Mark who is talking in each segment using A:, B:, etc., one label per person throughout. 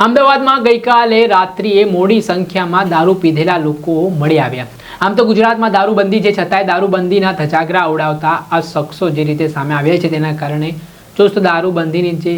A: અમદાવાદમાં ગઈકાલે રાત્રિએ મોડી સંખ્યામાં દારૂ પીધેલા લોકો મળી આવ્યા। આમ તો ગુજરાતમાં દારૂબંધી છે, છતાંય દારૂબંધીના ધજાગરા ઉડાવતા આ શખ્સો જે રીતે સામે આવ્યા છે તેના કારણે દોસ્તો દારૂબંધીની જે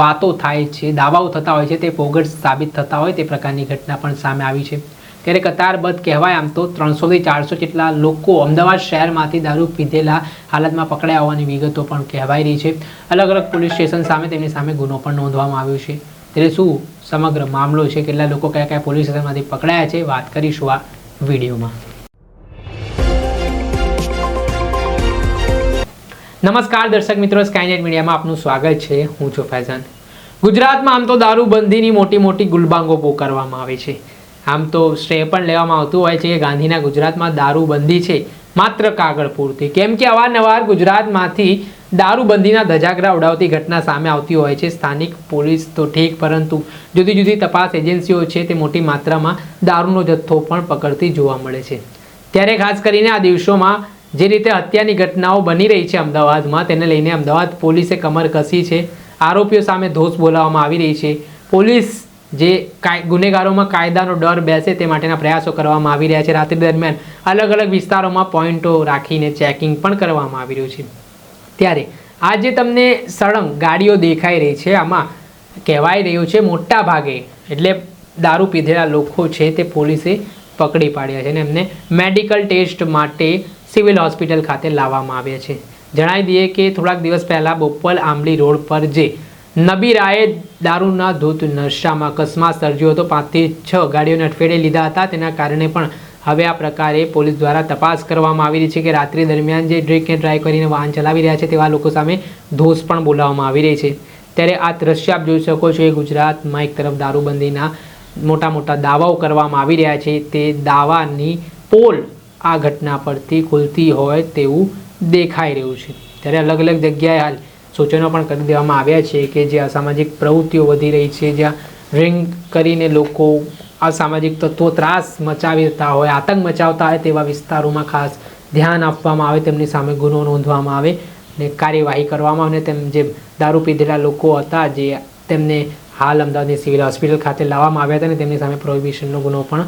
A: વાતો થાય છે, દાવાઓ થતા હોય છે તે બોગસ સાબિત થતા હોય તે પ્રકારની ઘટના પણ સામે આવી છે। ત્યારે કતારબદ્ધ કહેવાય આમ તો 300 થી 400 જેટલા લોકો અમદાવાદ શહેરમાંથી દારૂ પીધેલા હાલતમાં પકડાયા હોવાની વિગતો પણ કહેવાઈ રહી છે। અલગ અલગ પોલીસ સ્ટેશન સામે તેમની સામે ગુનો પણ નોંધવામાં આવ્યો છે। ત્યારે શું સમગ્ર મામલો છે, કેટલા લોકો કયા કયા પોલીસ સ્ટેશનમાંથી પકડાયા છે, વાત કરીશું આ વિડીયોમાં। નમસ્કાર દર્શક મિત્રો, સ્કાયનેટ મીડિયામાં આપનું સ્વાગત છે। હું છું ફૈઝાન। ગુજરાતમાં આમ તો દારૂબંધીની મોટી મોટી ગુલબાંગો પોકારવામાં આવે છે। આમ તો શ્રેય પણ લેવામાં આવતું હોય છે કે ગાંધીના ગુજરાતમાં દારૂબંધી છે માત્ર કાગળ પૂરતી, કેમ કે અવારનવાર ગુજરાતમાંથી દારૂબંધીના ધજાગરા ઉડાવતી ઘટના સામે આવતી હોય છે। સ્થાનિક પોલીસ તો ઠીક, પરંતુ જુદી જુદી તપાસ એજન્સીઓ છે તે મોટી માત્રામાં દારૂનો જથ્થો પણ પકડતી જોવા મળે છે। ત્યારે ખાસ કરીને આ દિવસોમાં જે રીતે હત્યાની ઘટનાઓ બની રહી છે અમદાવાદમાં, તેને લઈને અમદાવાદ પોલીસે કમર કસી છે। આરોપીઓ સામે ધોષ બોલાવવામાં આવી રહી છે। પોલીસ જે ગુનેગારોમાં કાયદાનો ડર બેસે તે માટેના પ્રયાસો કરવામાં આવી રહ્યા છે। રાત્રિ દરમિયાન અલગ અલગ વિસ્તારોમાં પોઈન્ટો રાખીને ચેકિંગ પણ કરવામાં આવી રહ્યું છે। ત્યારે આજે તમને સળંગ ગાડીઓ દેખાઈ રહી છે, આમાં કહેવાય રહ્યું છે મોટા ભાગે એટલે દારૂ પીધેલા લોકો છે તે પોલીસે પકડી પાડ્યા છે અને એમને મેડિકલ ટેસ્ટ માટે સિવિલ હોસ્પિટલ ખાતે લાવવામાં આવ્યા છે। જણાવી દઈએ કે થોડાક દિવસ પહેલાં બોપલ આંબલી રોડ પર જે નબીરાએ દારૂના ધૂત નશામાં અકસ્માત સર્જ્યો હતો, 5 થી 6 ગાડીઓને અડફેટે લીધા હતા। તેના કારણે પણ હવે આ પ્રકારે પોલીસ દ્વારા તપાસ કરવામાં આવી રહી છે કે રાત્રિ દરમિયાન જે ડ્રિંક એન્ડ ડ્રાઈવ કરીને વાહન ચલાવી રહ્યા છે તેવા લોકો સામે ધોષ પણ બોલાવવામાં આવી રહી છે। ત્યારે આ દ્રશ્ય આપ જોઈ શકો છો, એ ગુજરાતમાં એક તરફ દારૂબંધીના મોટા મોટા દાવાઓ કરવામાં આવી રહ્યા છે, તે દાવાની પોલ આ ઘટના પરથી ખુલતી હોય તેવું દેખાઈ રહ્યું છે। ત્યારે અલગ અલગ જગ્યાએ હાલ સૂચનો પણ કરી દેવામાં આવ્યા છે કે જે અસામાજિક પ્રવૃત્તિઓ વધી રહી છે, જ્યાં ડ્રિંક કરીને લોકો અસામાજિક તત્વો ત્રાસ મચાવતા હોય, આતંક મચાવતા હોય તેવા વિસ્તારોમાં ખાસ ધ્યાન આપવામાં આવે, તેમની સામે ગુનો નોંધવામાં આવે અને કાર્યવાહી કરવામાં આવે। તેમ જે દારૂ પીધેલા લોકો હતા જે તેમને હાલ અમદાવાદની સિવિલ હોસ્પિટલ ખાતે લાવવામાં આવ્યા હતા અને તેમની સામે પ્રોહિબિશનનો ગુનો પણ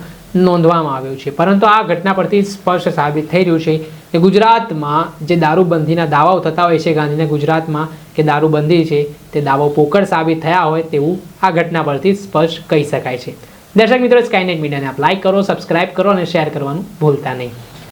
A: નોંધવામાં આવ્યો છે। પરંતુ આ ઘટના પરથી સ્પષ્ટ સાબિત થઈ રહ્યું છે કે ગુજરાતમાં જે દારૂબંધીના દાવાઓ થતા હોય છે ગાંધીના ગુજરાતમાં કે દારૂબંધી છે તે દાવો પોકળ સાબિત થયા હોય તેવું આ ઘટના પરથી સ્પષ્ટ કહી શકાય છે। દર્શક મિત્રો, સ્કાયનેટ મીડિયાને આપ લાઈક કરો, સબસ્ક્રાઇબ કરો અને શેર કરવાનું ભૂલતા નહીં।